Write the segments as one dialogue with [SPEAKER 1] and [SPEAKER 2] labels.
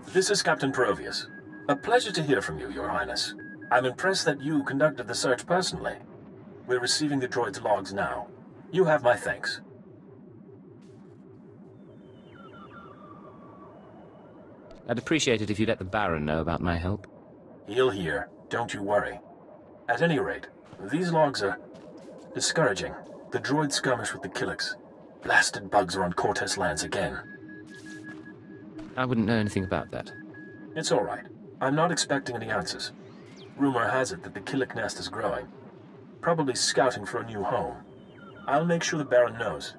[SPEAKER 1] This is Captain Perovius. A pleasure to hear from you, Your Highness. I'm impressed that you conducted the search personally. We're receiving the droid's logs now. You have my thanks.
[SPEAKER 2] I'd appreciate it if you let the Baron know about my help.
[SPEAKER 1] He'll hear. Don't you worry. At any rate, these logs are discouraging. The droid skirmish with the Killiks. Blasted bugs are on Cortez lands again.
[SPEAKER 2] I wouldn't know anything about that.
[SPEAKER 1] It's all right. I'm not expecting any answers. Rumor has it that the Killik nest is growing. Probably scouting for a new home. I'll make sure the Baron knows.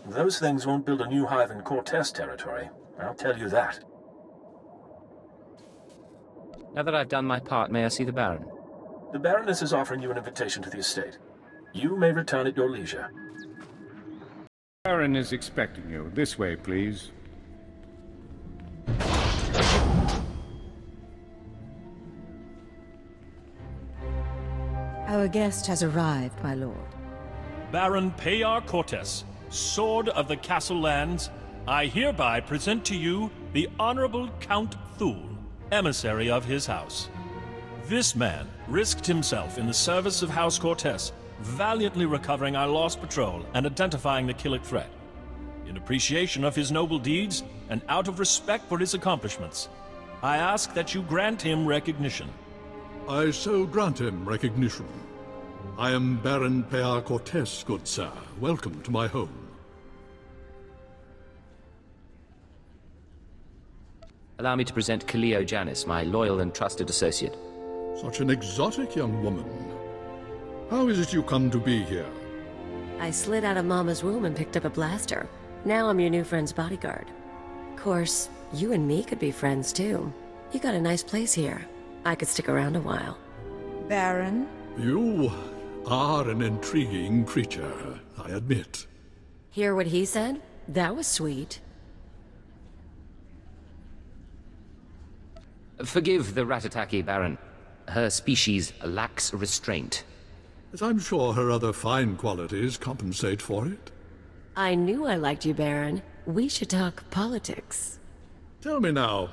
[SPEAKER 1] Those things won't build a new hive in Cortez territory. I'll tell you that.
[SPEAKER 2] Now that I've done my part, may I see the Baron?
[SPEAKER 1] The Baroness is offering you an invitation to the estate. You may return at your leisure.
[SPEAKER 3] Baron is expecting you. This way, please.
[SPEAKER 4] Our guest has arrived, my lord.
[SPEAKER 5] Baron Payar Cortez, Sword of the Castle Lands, I hereby present to you the Honorable Count Thule, emissary of his house. This man risked himself in the service of House Cortez, valiantly recovering our lost patrol and identifying the Killik threat. In appreciation of his noble deeds, and out of respect for his accomplishments, I ask that you grant him recognition.
[SPEAKER 6] I so grant him recognition. I am Baron Payar Cortez, good sir. Welcome to my home.
[SPEAKER 2] Allow me to present Kaleo Janis, my loyal and trusted associate.
[SPEAKER 6] Such an exotic young woman. How is it you come to be here?
[SPEAKER 7] I slid out of Mama's room and picked up a blaster. Now I'm your new friend's bodyguard. Of course, you and me could be friends too. You got a nice place here. I could stick around a while.
[SPEAKER 4] Baron?
[SPEAKER 6] You are an intriguing creature, I admit.
[SPEAKER 7] Hear what he said? That was sweet.
[SPEAKER 2] Forgive the Ratataki, Baron. Her species lacks restraint.
[SPEAKER 6] As I'm sure her other fine qualities compensate for it.
[SPEAKER 7] I knew I liked you, Baron. We should talk politics.
[SPEAKER 6] Tell me now,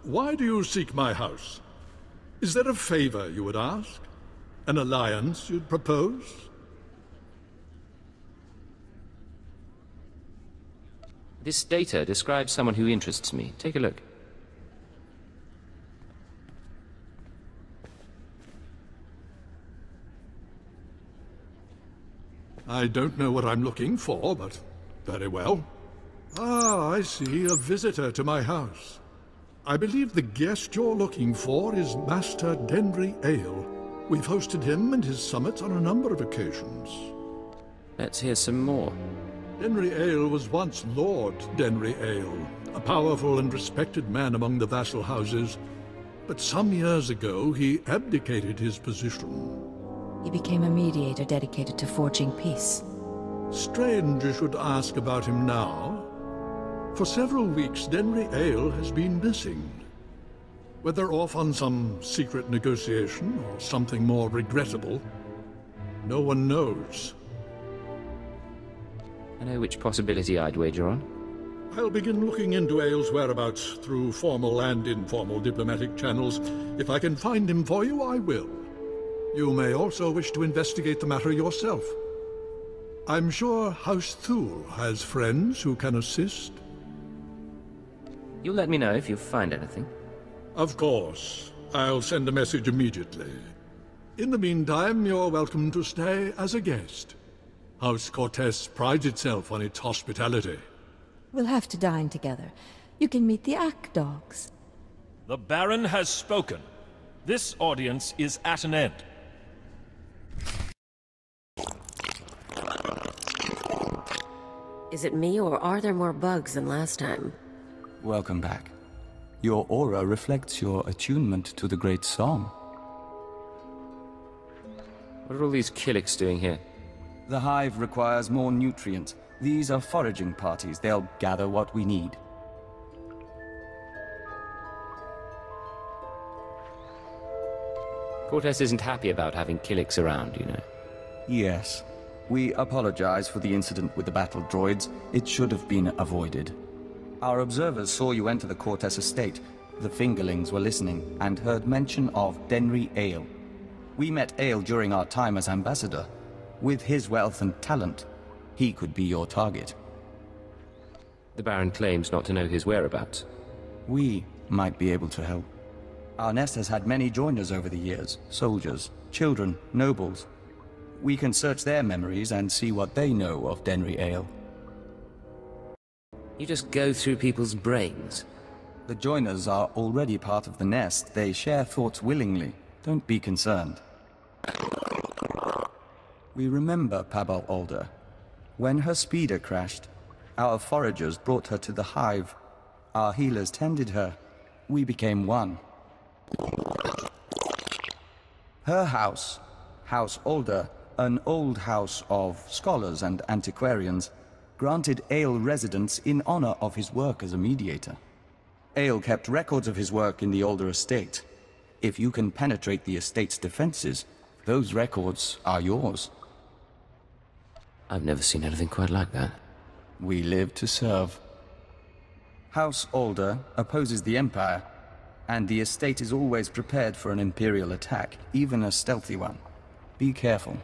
[SPEAKER 6] why do you seek my house? Is there a favor you would ask? An alliance you'd propose?
[SPEAKER 2] This data describes someone who interests me. Take a look.
[SPEAKER 6] I don't know what I'm looking for, but very well. Ah, I see, a visitor to my house. I believe the guest you're looking for is Master Denry Ale. We've hosted him and his summits on a number of occasions.
[SPEAKER 2] Let's hear some more.
[SPEAKER 6] Denry Ale was once Lord Denry Ale, a powerful and respected man among the vassal houses. But some years ago, he abdicated his position.
[SPEAKER 4] He became a mediator dedicated to forging peace.
[SPEAKER 6] Strange you should ask about him now. For several weeks, Denry Ale has been missing. Whether off on some secret negotiation or something more regrettable, no one knows.
[SPEAKER 2] I know which possibility I'd wager on.
[SPEAKER 6] I'll begin looking into Ale's whereabouts through formal and informal diplomatic channels. If I can find him for you, I will. You may also wish to investigate the matter yourself. I'm sure House Thule has friends who can assist.
[SPEAKER 2] You'll let me know if you find anything.
[SPEAKER 6] Of course. I'll send a message immediately. In the meantime, you're welcome to stay as a guest. House Cortez prides itself on its hospitality.
[SPEAKER 4] We'll have to dine together. You can meet the Ack dogs.
[SPEAKER 5] The Baron has spoken. This audience is at an end.
[SPEAKER 7] Is it me, or are there more bugs than last time?
[SPEAKER 8] Welcome back. Your aura reflects your attunement to the great song.
[SPEAKER 2] What are all these Killiks doing here?
[SPEAKER 8] The hive requires more nutrients. These are foraging parties. They'll gather what we need.
[SPEAKER 2] Cortez isn't happy about having Killiks around, you know.
[SPEAKER 8] Yes. We apologize for the incident with the battle droids. It should have been avoided. Our observers saw you enter the Cortez estate. The fingerlings were listening and heard mention of Denry Ale. We met Ale during our time as ambassador. With his wealth and talent, he could be your target.
[SPEAKER 2] The Baron claims not to know his whereabouts.
[SPEAKER 8] We might be able to help. Our nest has had many joiners over the years. Soldiers, children, nobles. We can search their memories and see what they know of Denry Ale.
[SPEAKER 2] You just go through people's brains.
[SPEAKER 8] The joiners are already part of the nest. They share thoughts willingly. Don't be concerned. We remember Pabal Alder. When her speeder crashed, our foragers brought her to the hive. Our healers tended her. We became one. Her house, House Alder, an old house of scholars and antiquarians, granted Ale residence in honor of his work as a mediator. Ale kept records of his work in the Alder estate. If you can penetrate the estate's defenses, those records are yours.
[SPEAKER 2] I've never seen anything quite like that.
[SPEAKER 8] We live to serve. House Alder opposes the Empire, and the estate is always prepared for an Imperial attack, even a stealthy one. Be careful.